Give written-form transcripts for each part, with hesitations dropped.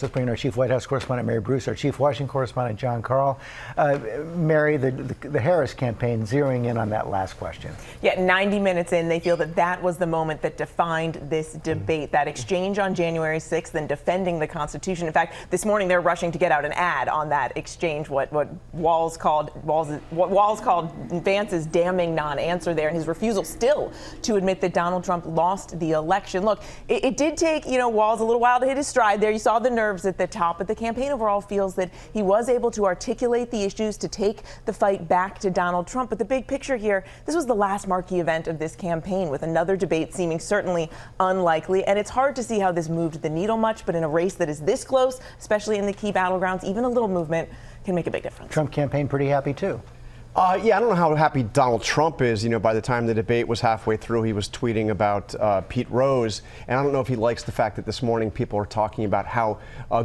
Let's bring in our chief White House correspondent, Mary Bruce, our chief Washington correspondent, Jon Karl. Mary, the Harris campaign zeroing in on that last question. Yeah, 90 minutes in, they feel that that was the moment that defined this debate, that exchange on January 6th and defending the Constitution. In fact, this morning they're rushing to get out an ad on that exchange, what Walz called Vance's damning non-answer there, and his refusal still to admit that Donald Trump lost the election. Look, it did take, Walz a little while to hit his stride there. You saw the nerves at the top, but the campaign overall feels that he was able to articulate the issues to take the fight back to Donald Trump. But the big picture here, this was the last marquee event of this campaign, with another debate seeming certainly unlikely. And it's hard to see how this moved the needle much, but in a race that is this close, especially in the key battlegrounds, even a little movement can make a big difference. Trump campaign pretty happy too. Yeah, I don't know how happy Donald Trump is. By the time the debate was halfway through, he was tweeting about Pete Rose. And I don't know if he likes the fact that this morning people are talking about how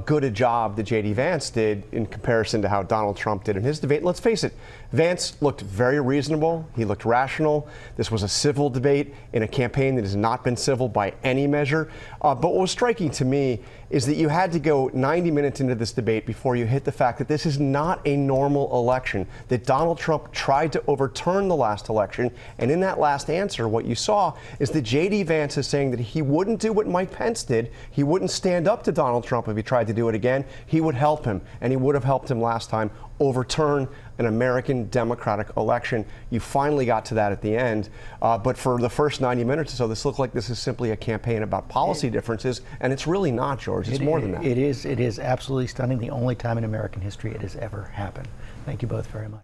good a job that J.D. Vance did in comparison to how Donald Trump did in his debate. Let's face it, Vance looked very reasonable. He looked rational. This was a civil debate in a campaign that has not been civil by any measure. But what was striking to me is that you had to go 90 minutes into this debate before you hit the fact that this is not a normal election, that Donald Trump tried to overturn the last election. And in that last answer, what you saw is that J.D. Vance is saying that he wouldn't do what Mike Pence did. He wouldn't stand up to Donald Trump if he tried to do it again. He would help him, and he would have helped him last time overturn an American democratic election. You finally got to that at the end. But for the first 90 minutes or so, this looked like this is simply a campaign about policy differences, and it's really not, George. It's more than that. It is absolutely stunning. The only time in American history it has ever happened. Thank you both very much.